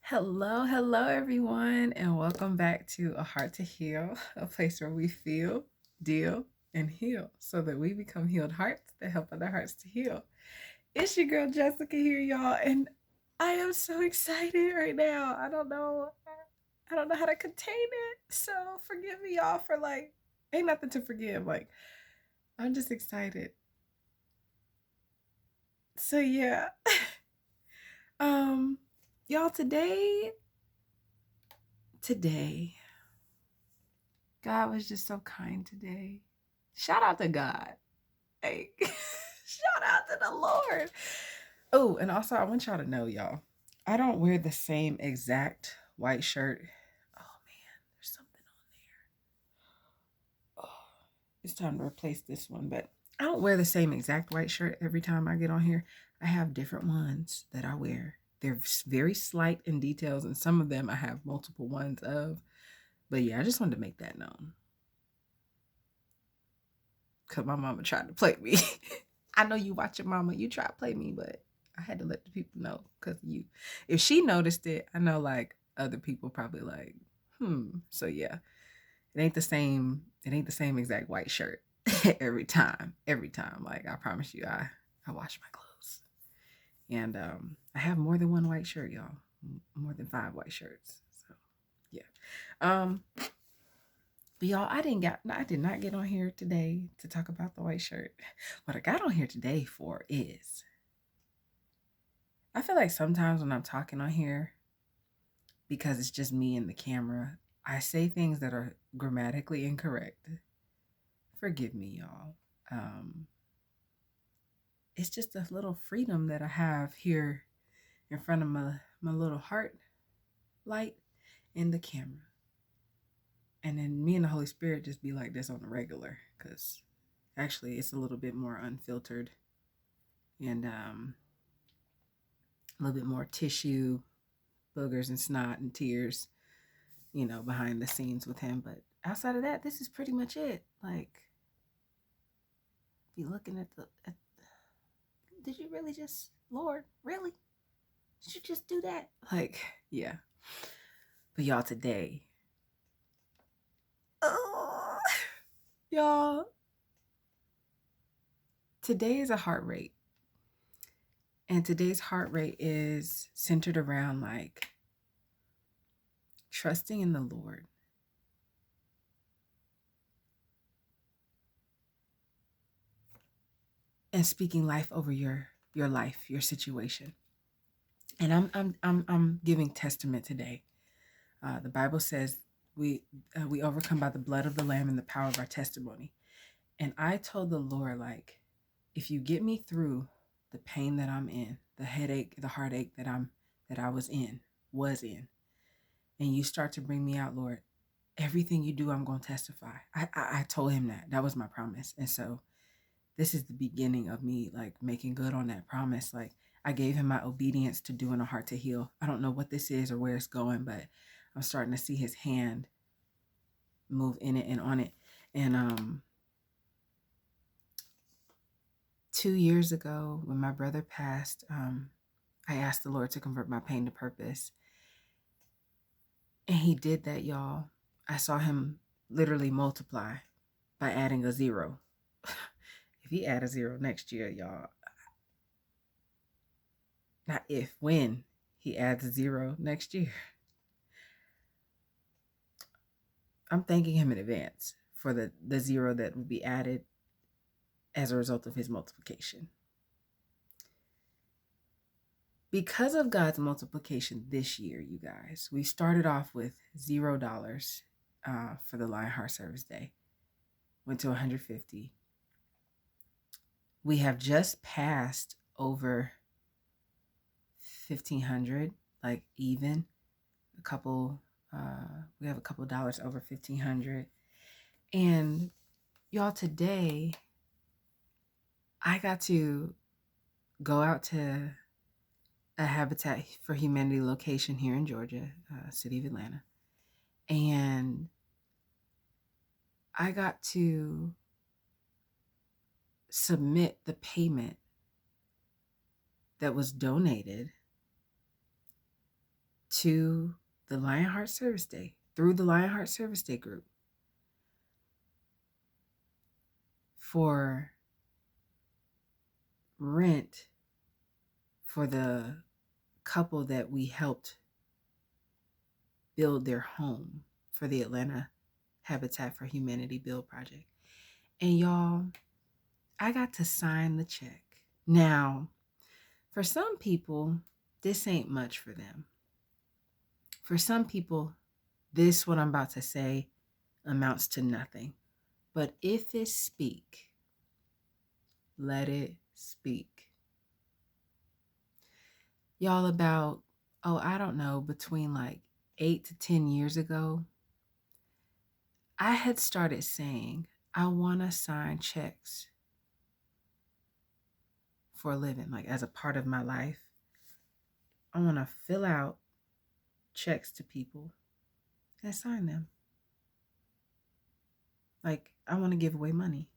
Hello, everyone, and welcome back to A Heart to Heal, a place where we feel, deal, and heal so that we become healed hearts that help other hearts to heal. It's your girl Jessica here, y'all, and I am so excited right now. I don't know how to contain it. So forgive me, y'all, for ain't nothing to forgive. I'm just excited. So yeah. um, y'all, today God was just so kind today. Shout out to God. Hey, shout out to the Lord. Oh, and also I want y'all to know, y'all, I don't wear the same exact white shirt. Oh man, there's something on there. Oh, it's time to replace this one, but I don't wear the same exact white shirt every time I get on here. I have different ones that I wear. They're very slight in details, and some of them I have multiple ones of. But yeah, I just wanted to make that known. Because my mama tried to play me. I know you watching mama. You try to play me, but I had to let the people know because you. If she noticed it, I know other people probably So yeah, it ain't the same. It ain't the same exact white shirt every time. Every time. Like I promise you, I wash my clothes, and I have more than one white shirt, y'all. More than 5 white shirts. So yeah. Um, But y'all, I did not get on here today to talk about the white shirt. What I got on here today for is I feel like sometimes when I'm talking on here, because it's just me and the camera, I say things that are grammatically incorrect. Forgive me, y'all. Um, it's just a little freedom that I have here in front of my little heart light in the camera. And then me and the Holy Spirit just be like this on the regular, because actually it's a little bit more unfiltered and a little bit more tissue, boogers and snot and tears, behind the scenes with him. But outside of that, this is pretty much it. Be looking at did you really just, Lord, really? Did you just do that? Yeah. But y'all, today, oh, y'all, today is a heart rate. And today's heart rate is centered around trusting in the Lord. And speaking life over your life, your situation. And I'm giving testament today. The Bible says we overcome by the blood of the Lamb and the power of our testimony. And I told the Lord, if you get me through the pain that I'm in, the headache, the heartache that I was in, and you start to bring me out, Lord, everything you do, I'm going to testify. I told him that. That was my promise. And so this is the beginning of me making good on that promise. I gave him my obedience to doing a heart to heal. I don't know what this is or where it's going, but I'm starting to see his hand move in it and on it. And 2 years ago, when my brother passed, I asked the Lord to convert my pain to purpose. And he did that, y'all. I saw him literally multiply by adding a 0. If he add a 0 next year, y'all, not if, when he adds a 0 next year, I'm thanking him in advance for the 0 that will be added as a result of his multiplication. Because of God's multiplication this year, you guys, we started off with $0 for the Lionheart Service Day, went to 150. We have just passed over 1,500, even a couple. We have a couple dollars over 1,500, and y'all, today I got to go out to a Habitat for Humanity location here in Georgia, city of Atlanta. And I got to submit the payment that was donated to the Lionheart Service Day, through the Lionheart Service Day group, for rent for the couple that we helped build their home for the Atlanta Habitat for Humanity Build Project. And y'all, I got to sign the check. Now, for some people, this ain't much for them. For some people, this, what I'm about to say, amounts to nothing. But if it speak, let it speak. Y'all, about, I don't know, between like 8 to 10 years ago, I had started saying, I want to sign checks for a living, like as a part of my life. I want to fill out checks to people and sign them. Like, I want to give away money.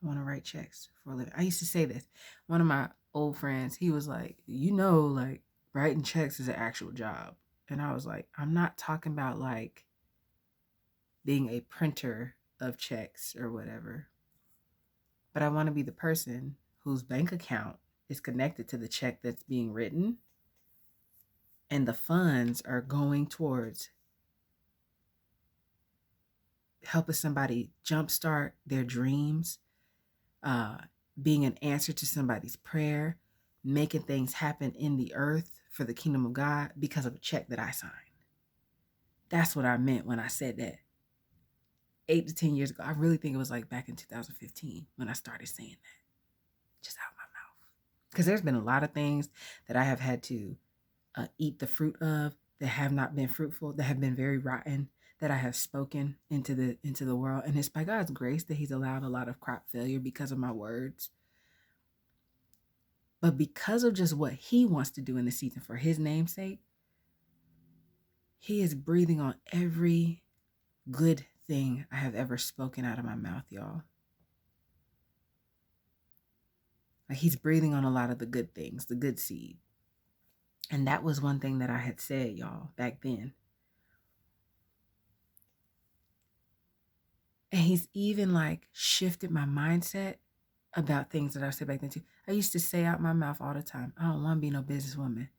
I want to write checks for a living. I used to say this. One of my old friends, he was like, like writing checks is an actual job. And I was like, I'm not talking about like being a printer of checks or whatever. But I want to be the person whose bank account is connected to the check that's being written, and the funds are going towards helping somebody jumpstart their dreams, being an answer to somebody's prayer, making things happen in the earth for the kingdom of God because of a check that I signed. That's what I meant when I said that 8 to 10 years ago. I really think it was like back in 2015 when I started saying that, just out my mouth. Because there's been a lot of things that I have had to eat the fruit of that have not been fruitful, that have been very rotten, that I have spoken into the world. And it's by God's grace that he's allowed a lot of crop failure because of my words. But because of just what he wants to do in the season for his name's sake, he is breathing on every good thing I have ever spoken out of my mouth, y'all. Like, he's breathing on a lot of the good things, the good seed. And that was one thing that I had said, y'all, back then. And he's even like shifted my mindset about things that I said back then too. I used to say out my mouth all the time, I don't want to be no businesswoman.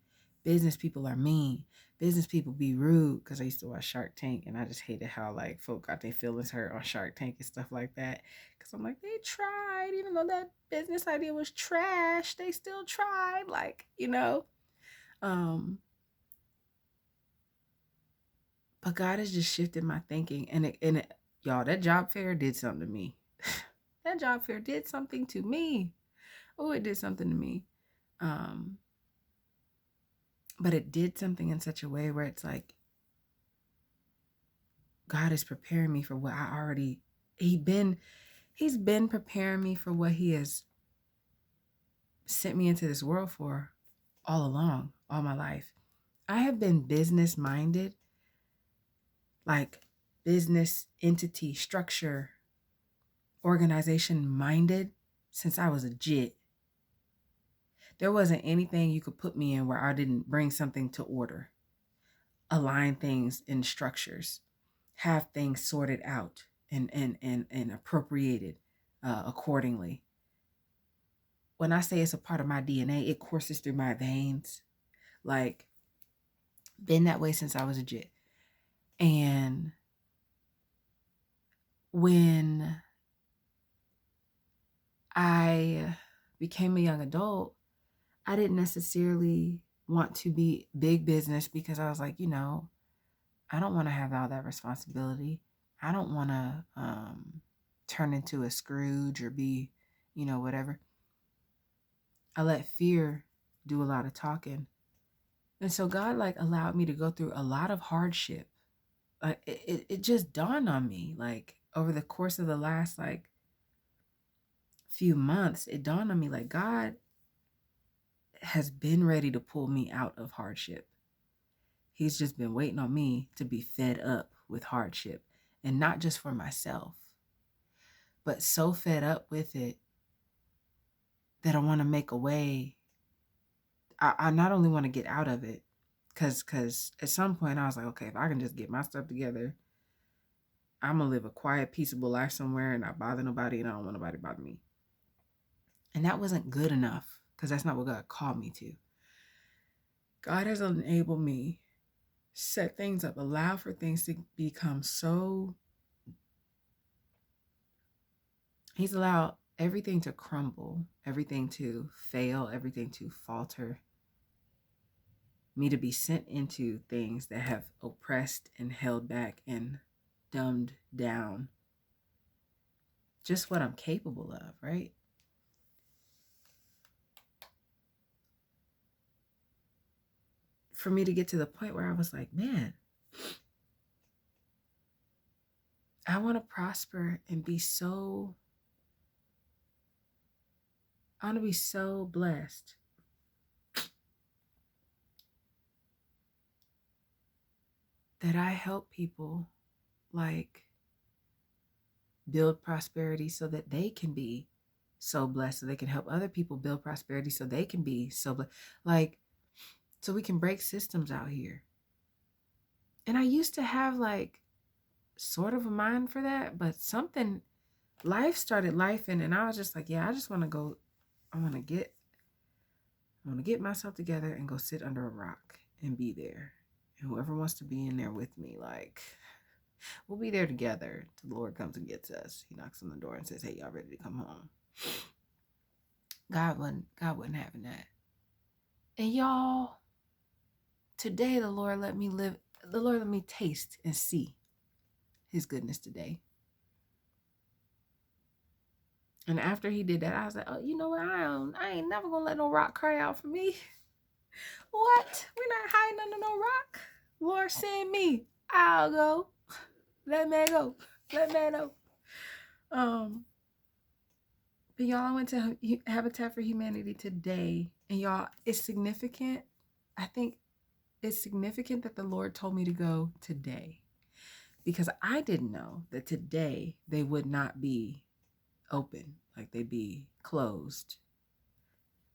Business people are mean. Business people be rude. Because I used to watch Shark Tank, and I just hated how like folk got their feelings hurt on Shark Tank and stuff like that. Because I'm like, they tried, even though that business idea was trash, they still tried. Like, but God has just shifted my thinking, and it, y'all, that job fair did something to me. That job fair did something to me. Oh, it did something to me. But it did something in such a way where it's like, God is preparing me for what I already, he's been preparing me for what he has sent me into this world for all along, all my life. I have been business minded, like business entity structure, organization minded since I was a jit. There wasn't anything you could put me in where I didn't bring something to order, align things in structures, have things sorted out and appropriated accordingly. When I say it's a part of my DNA, it courses through my veins. Like, been that way since I was a jit. And when I became a young adult, I didn't necessarily want to be big business because I was like, I don't want to have all that responsibility. I don't want to turn into a Scrooge or be, whatever. I let fear do a lot of talking. And so God like allowed me to go through a lot of hardship. Like it just dawned on me, like over the course of the last like few months, it dawned on me like God has been ready to pull me out of hardship. He's just been waiting on me to be fed up with hardship, and not just for myself, but so fed up with it that I want to make a way. I not only want to get out of it, Cause at some point I was like, okay, if I can just get my stuff together, I'm gonna live a quiet, peaceable life somewhere and not bother nobody, and I don't want nobody to bother me. And that wasn't good enough, because that's not what God called me to. God has enabled me, set things up, allow for things to become so. He's allowed everything to crumble, everything to fail, everything to falter, me to be sent into things that have oppressed and held back and dumbed down just what I'm capable of, right? For me to get to the point where I was like, man, I want to prosper and be so, I want to be so blessed that I help people like build prosperity so that they can be so blessed, so they can help other people build prosperity so they can be so blessed. Like, so we can break systems out here. And I used to have like sort of a mind for that, but something, life started lifing, and I was just like, yeah, I just want to go, I want to get myself together and go sit under a rock and be there. And whoever wants to be in there with me, like, we'll be there together till the Lord comes and gets us. He knocks on the door and says, hey, y'all ready to come home? God wasn't having that. And y'all, today the Lord let me taste and see his goodness today. And after he did that, I was like, oh, you know what? I ain't never gonna let no rock cry out for me. What? We're not hiding under no rock. Lord, send me. I'll go. Let me go. Let me know. But y'all, I went to Habitat for Humanity today, and y'all, it's significant. I think it's significant that the Lord told me to go today, because I didn't know that today they would not be open, like they'd be closed.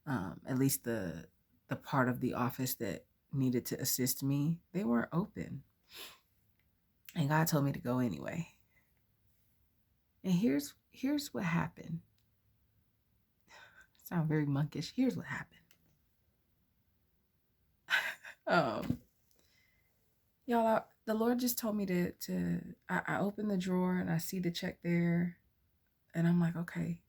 At least the part of the office that needed to assist me, they weren't open. And God told me to go anyway. And here's what happened. Sound very monkish. Here's what happened. Y'all, the Lord just told me I opened the drawer and I see the check there, and I'm like, okay,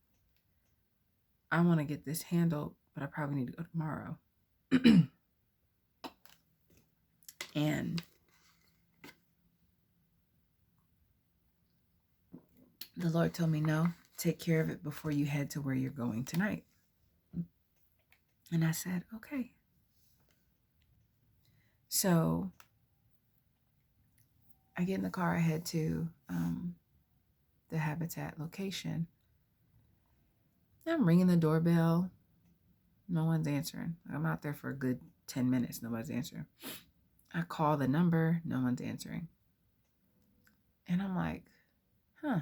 I want to get this handled, but I probably need to go tomorrow. And the Lord told me, no, take care of it before you head to where you're going tonight. And I said, okay. So I get in the car, I head to the Habitat location. I'm ringing the doorbell. No one's answering. I'm out there for a good 10 minutes. Nobody's answering. I call the number. No one's answering. And I'm like, huh,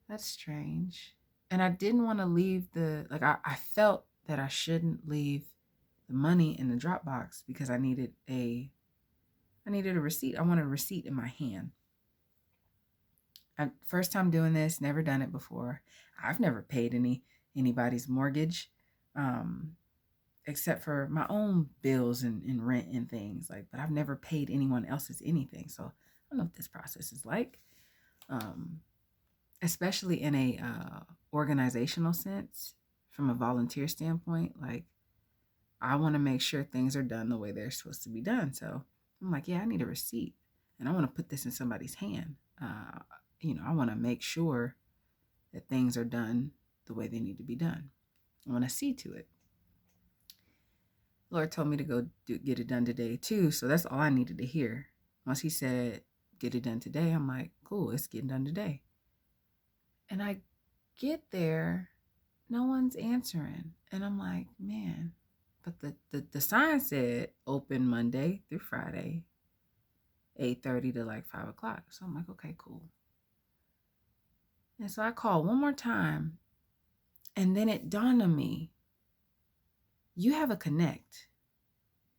that's strange. And I didn't want to leave I felt that I shouldn't leave the money in the Dropbox because I needed a receipt. I wanted a receipt in my hand. First time doing this, never done it before. I've never paid anybody's mortgage, except for my own bills and rent and things, like, but I've never paid anyone else's anything. So I don't know what this process is like, especially in a organizational sense, from a volunteer standpoint. Like, I want to make sure things are done the way they're supposed to be done. So I'm like, yeah, I need a receipt, and I want to put this in somebody's hand. I want to make sure that things are done the way they need to be done. I want to see to it. Lord told me to go get it done today too. So that's all I needed to hear. Once he said, get it done today, I'm like, cool, it's getting done today. And I get there, no one's answering. And I'm like, man, but the sign said open Monday through Friday, 8:30 to like 5 o'clock. So I'm like, okay, cool. And so I called one more time, and then it dawned on me, you have a Connect.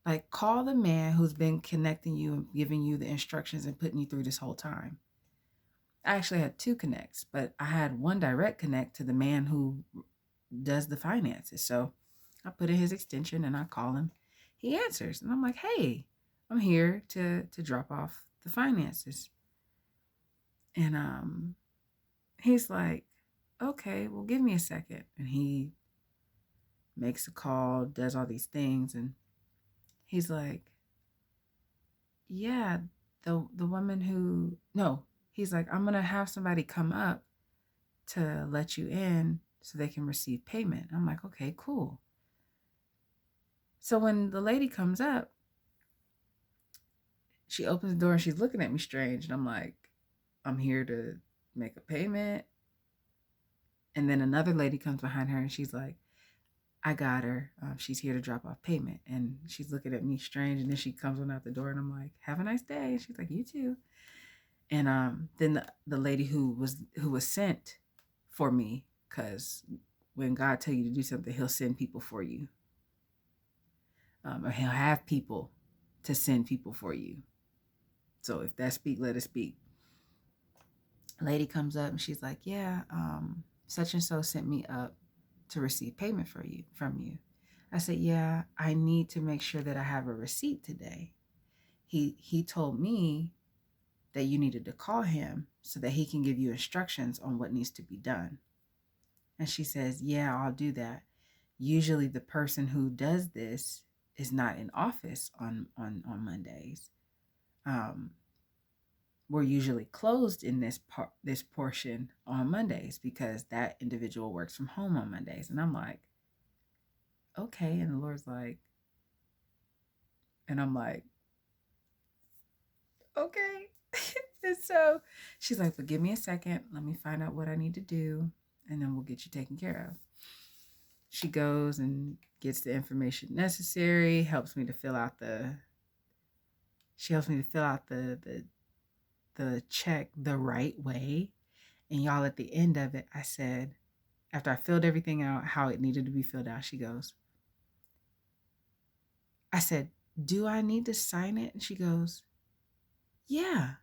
Like, call the man who's been connecting you and giving you the instructions and putting you through this whole time. I actually had 2 connects, but I had one direct connect to the man who does the finances. So I put in his extension and I call him. He answers and I'm like, hey, I'm here to drop off the finances. And he's like, okay, well, give me a second. And he makes a call, does all these things, and he's like, yeah, the woman who, no, he's like, I'm gonna have somebody come up to let you in so they can receive payment. I'm like, okay, cool. So when the lady comes up, she opens the door and she's looking at me strange, and I'm like, I'm here to make a payment. And then another lady comes behind her and she's like, I got her. She's here to drop off payment. And she's looking at me strange. And then she comes on out the door and I'm like, have a nice day. And she's like, you too. And then the lady who was sent for me, because when God tells you to do something, he'll send people for you. Or he'll have people to send people for you. So if that speak, let it speak. A lady comes up and she's like, yeah, such and so sent me up to receive payment from you. I said, yeah, I need to make sure that I have a receipt today. He told me that you needed to call him so that he can give you instructions on what needs to be done. And she says, yeah, I'll do that. Usually the person who does this is not in office on Mondays. We're usually closed in this portion on Mondays because that individual works from home on Mondays. And I'm like, okay. And the Lord's like, and I'm like, okay. And so she's like, but give me a second. Let me find out what I need to do. And then we'll get you taken care of. She goes and gets the information necessary, helps me to fill out the check the right way. And y'all, at the end of it, I said, after I filled everything out, how it needed to be filled out, she goes, I said, do I need to sign it? And she goes, yeah,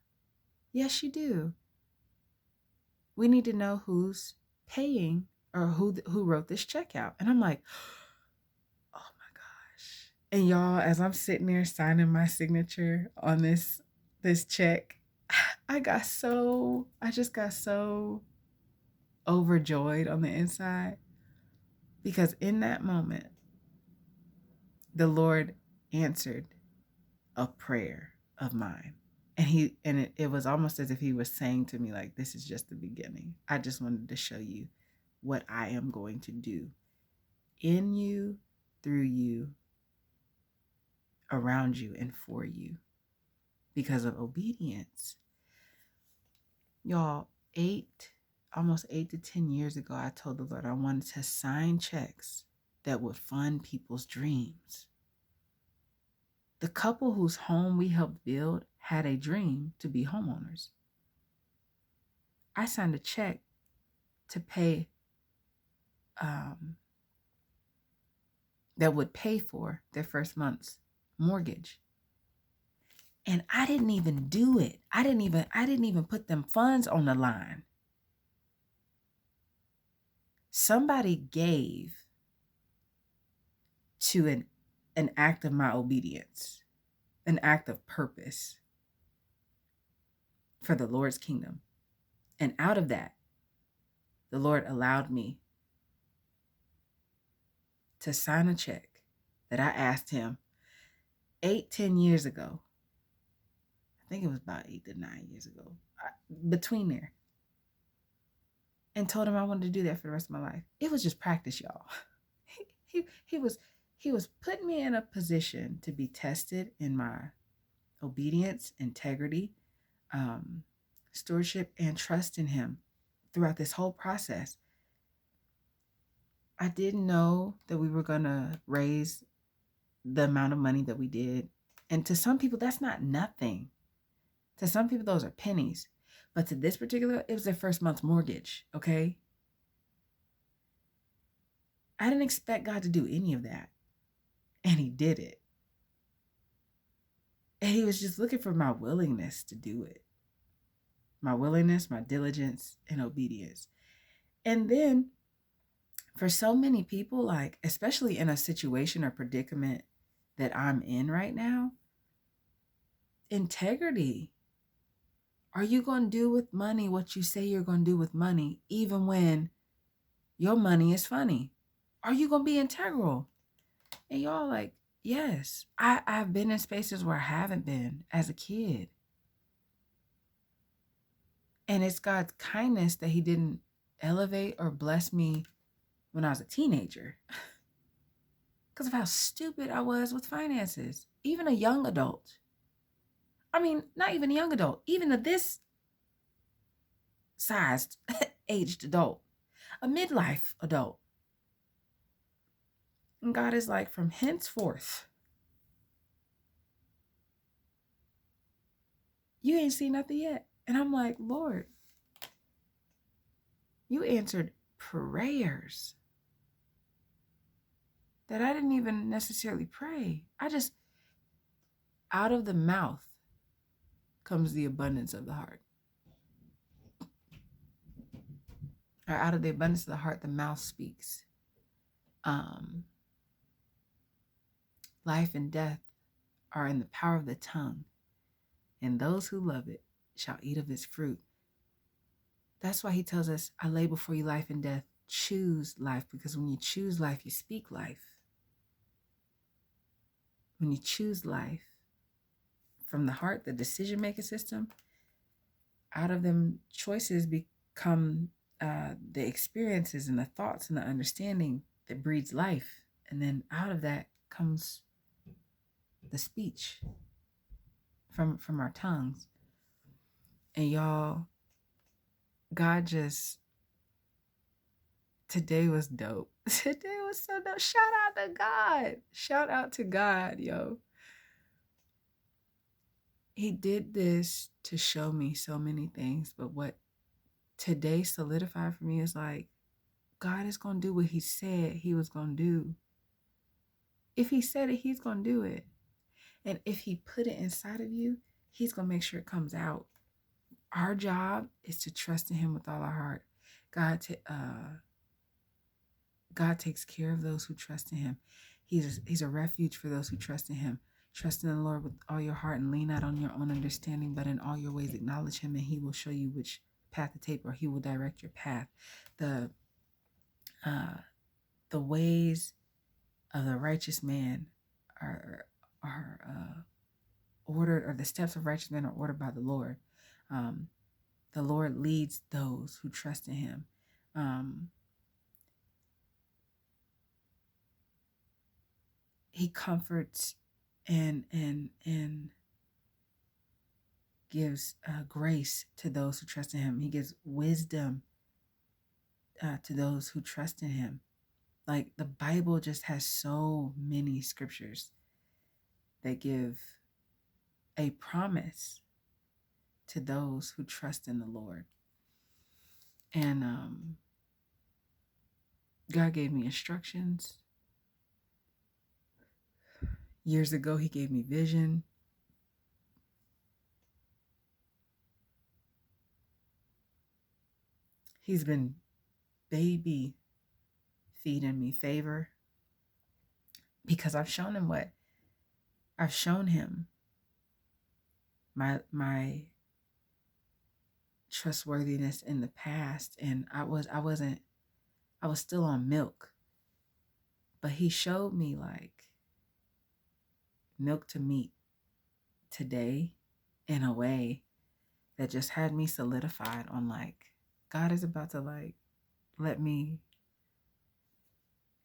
yes, you do. We need to know who's paying or who wrote this check out. And I'm like, oh my gosh. And y'all, as I'm sitting there signing my signature on this check, I just got so overjoyed on the inside, because in that moment, the Lord answered a prayer of mine. And it was almost as if he was saying to me, like, this is just the beginning. I just wanted to show you what I am going to do in you, through you, around you, and for you because of obedience. Y'all, almost 8 to 10 years ago, I told the Lord I wanted to sign checks that would fund people's dreams. The couple whose home we helped build had a dream to be homeowners. I signed a check to pay, that would pay for their first month's mortgage. And I didn't even do it. I didn't even put them funds on the line. Somebody gave to an act of my obedience, an act of purpose for the Lord's kingdom. And out of that, the Lord allowed me to sign a check that I asked him 10 years ago. I think it was about 8 to 9 years ago, between there. And told him I wanted to do that for the rest of my life. It was just practice, y'all. He was putting me in a position to be tested in my obedience, integrity, stewardship, and trust in him throughout this whole process. I didn't know that we were going to raise the amount of money that we did. And to some people, that's not nothing. To some people, those are pennies. But to this particular, it was their first month's mortgage, okay? I didn't expect God to do any of that. And he did it. And he was just looking for my willingness to do it. My willingness, my diligence, and obedience. And then for so many people, like, especially in a situation or predicament that I'm in right now, integrity. Are you going to do with money what you say you're going to do with money, even when your money is funny? Are you going to be integral? And y'all like, yes, I've been in spaces where I haven't been as a kid. And it's God's kindness that he didn't elevate or bless me when I was a teenager because of how stupid I was with finances, even a young adult. I mean, not even a young adult, even a this sized aged adult, a midlife adult. And God is like, from henceforth, you ain't seen nothing yet. And I'm like, Lord, you answered prayers that I didn't even necessarily pray. Out of the mouth comes the abundance of the heart. Or out of the abundance of the heart, the mouth speaks. Life and death are in the power of the tongue, and those who love it shall eat of its fruit. That's why he tells us, I lay before you life and death. Choose life, because when you choose life, you speak life. When you choose life from the heart, the decision-making system, out of them choices become the experiences and the thoughts and the understanding that breeds life. And then out of that comes the speech from our tongues. And y'all, God just, today was dope. Today was so dope. Shout out to God. Shout out to God, yo. He did this to show me so many things, but what today solidified for me is like, God is going to do what he said he was going to do. If he said it, he's going to do it. And if he put it inside of you, he's going to make sure it comes out. Our job is to trust in him with all our heart. God takes care of those who trust in him. He's a refuge for those who trust in him. Trust in the Lord with all your heart and lean not on your own understanding, but in all your ways acknowledge him, and he will show you which path to take, or he will direct your path. The ways of the righteous man are ordered, or the steps of righteous men are ordered by the Lord. The Lord leads those who trust in him. He comforts and gives grace to those who trust in him. He gives wisdom to those who trust in him. Like, the Bible just has so many scriptures that give a promise to those who trust in the Lord. And God gave me instructions. Years ago, he gave me vision. He's been baby feeding me favor, because I've shown him my trustworthiness in the past, and I was still on milk, but he showed me like milk to meat today in a way that just had me solidified on like, God is about to like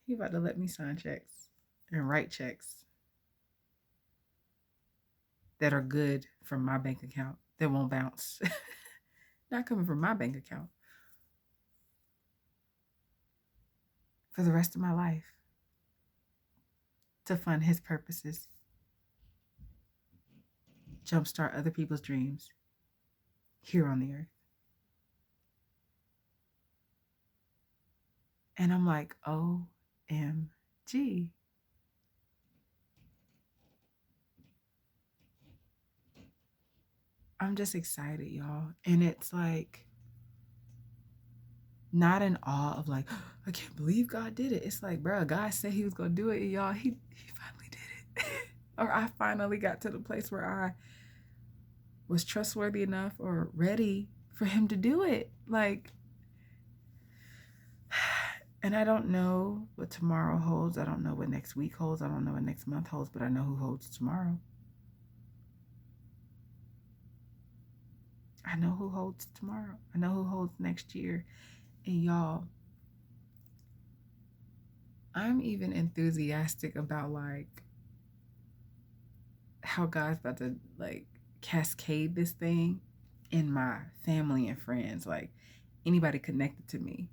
He about to let me sign checks and write checks that are good from my bank account, that won't bounce. Not coming from my bank account. For the rest of my life. To fund his purposes. Jumpstart other people's dreams here on the earth. And I'm like, OMG. I'm just excited, y'all. And it's like not in awe of like, I can't believe God did it. It's like, bro, God said he was going to do it. And y'all, he finally did it. Or I finally got to the place where I was trustworthy enough or ready for him to do it. Like, and I don't know what tomorrow holds. I don't know what next week holds. I don't know what next month holds, but I know who holds tomorrow. I know who holds tomorrow. I know who holds next year. And y'all, I'm even enthusiastic about like how God's about to like cascade this thing in my family and friends, like anybody connected to me.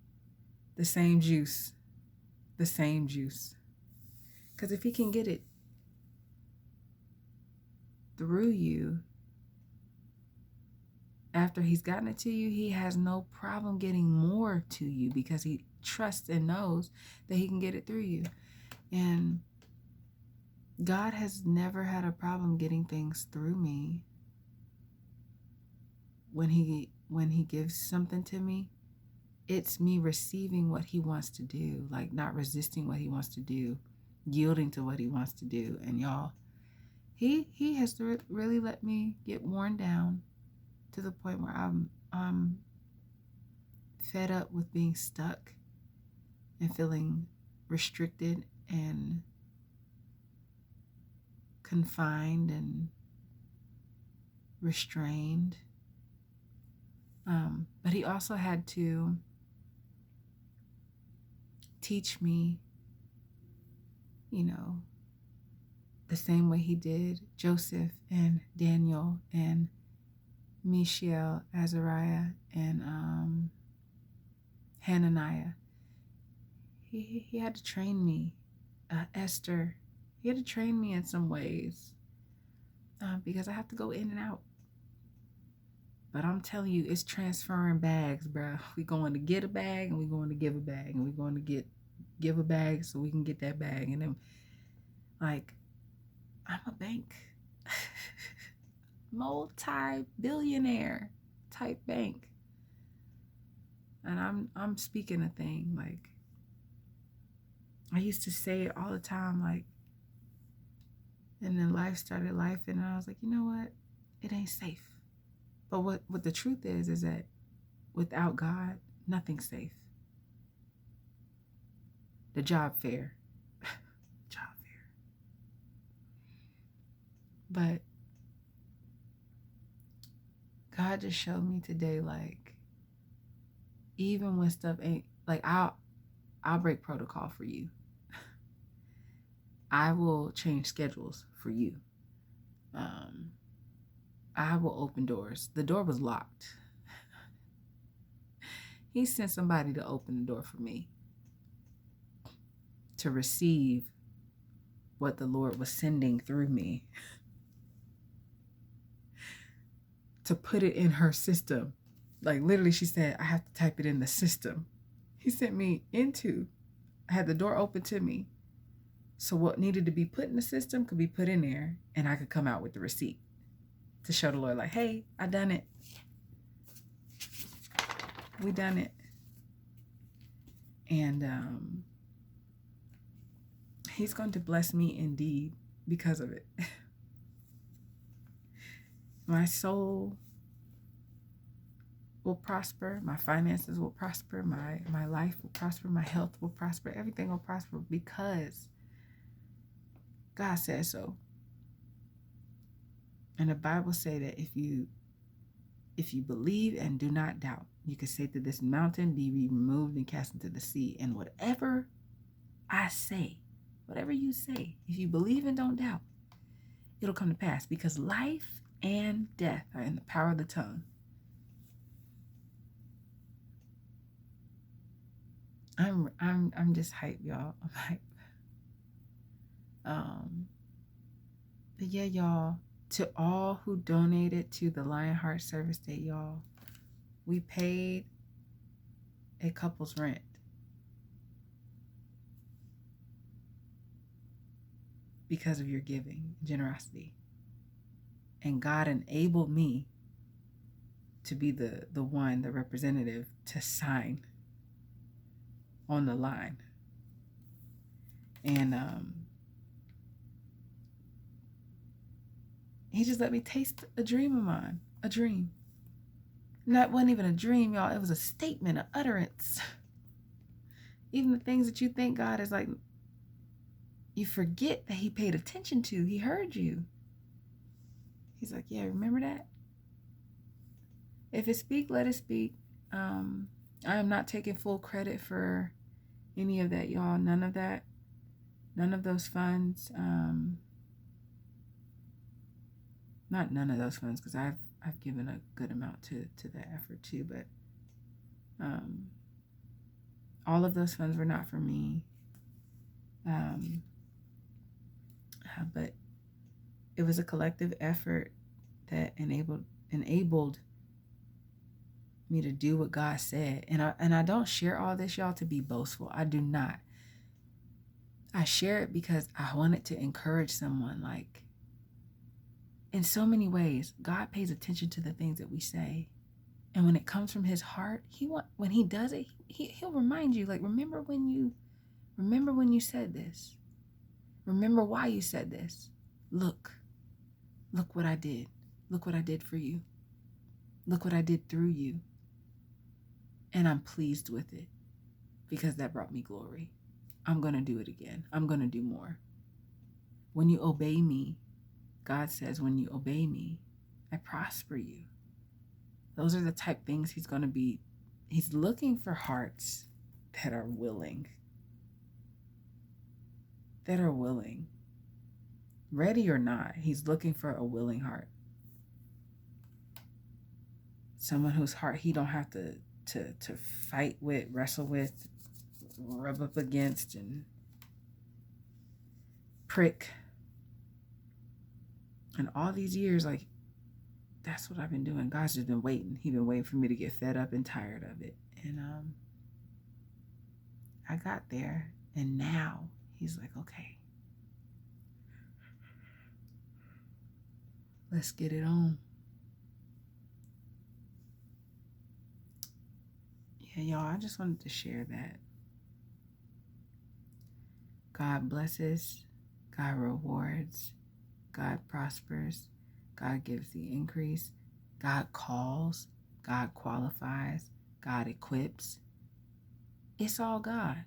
The same juice. Because if he can get it through you after he's gotten it to you, he has no problem getting more to you because he trusts and knows that he can get it through you. And God has never had a problem getting things through me. When he gives something to me, it's me receiving what he wants to do, like not resisting what he wants to do, yielding to what he wants to do. And y'all, he has really let me get worn down to the point where I'm fed up with being stuck and feeling restricted and confined and restrained. But he also had to teach me, the same way he did Joseph and Daniel and Mishael, Azariah, and Hananiah. He had to train me. Esther, he had to train me in some ways because I have to go in and out. But I'm telling you, it's transferring bags, bro. We going to get a bag and we going to give a bag and we going to give a bag so we can get that bag. And then, like, I'm a bank, multi-billionaire type bank, and I'm speaking a thing. Like, I used to say it all the time, like, and then life started life, and I was like, you know what? It ain't safe. But what the truth is that without God, nothing's safe. The job fair. But God just showed me today, like, even when stuff ain't, like, I'll break protocol for you. I will change schedules for you. I will open doors. The door was locked. He sent somebody to open the door for me to receive what the Lord was sending through me, to put it in her system. Like, literally, she said, I have to type it in the system. He sent me I had the door open to me. So what needed to be put in the system could be put in there, and I could come out with the receipt to show the Lord, like, hey, I done it. We done it. And he's going to bless me indeed because of it. My soul will prosper. My finances will prosper. My life will prosper. My health will prosper. Everything will prosper because God says so. And the Bible say that if you believe and do not doubt, you can say to this mountain, be removed and cast into the sea. And whatever I say, whatever you say, if you believe and don't doubt, it'll come to pass, because life and death are in the power of the tongue. I'm just hyped, y'all. I'm hyped. But yeah, y'all, to all who donated to the Lionheart Service Day, y'all, we paid a couple's rent. Because of your giving, generosity. And God enabled me to be the one, the representative to sign on the line. And he just let me taste a dream of mine. A dream. That wasn't even a dream, y'all. It was a statement, an utterance. Even the things that you think God is like, you forget that he paid attention to. He heard you. He's like, yeah, remember that? If it speak, let it speak. I am not taking full credit for any of that, y'all. None of that. None of those funds. Not none of those funds, because I've given a good amount to that effort too. But all of those funds were not for me. But it was a collective effort that enabled me to do what God said. And I don't share all this, y'all, to be boastful. I do not. I share it because I wanted to encourage someone. Like, in so many ways, God pays attention to the things that we say. And when it comes from his heart, when he does it, he'll remind you, like, remember when you said this. Remember why you said this. Look what I did. Look what I did for you. Look what I did through you. And I'm pleased with it because that brought me glory. I'm going to do it again. I'm going to do more. When you obey me, God says, when you obey me, I prosper you. Those are the type things he's going to be. He's looking for hearts that are willing. That are willing. Ready or not, he's looking for a willing heart. Someone whose heart he don't have to fight with, wrestle with, rub up against, and prick. And all these years, like, that's what I've been doing. God's just been waiting. He's been waiting for me to get fed up and tired of it. And I got there, and now he's like, okay, let's get it on. Yeah, y'all, I just wanted to share that. God blesses, God rewards, God prospers, God gives the increase, God calls, God qualifies, God equips. It's all God.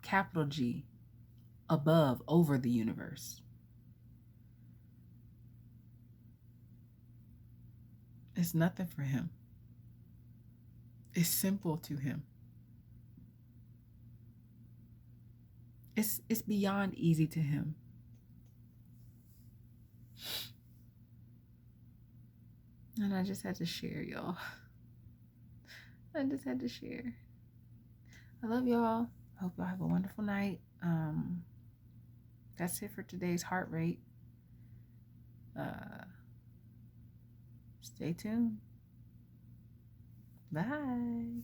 Capital G, above, over the universe. It's nothing for him. It's simple to him. It's beyond easy to him. And I just had to share, y'all. I just had to share. I love y'all. I hope y'all have a wonderful night. That's it for today's heart rate. Stay tuned. Bye.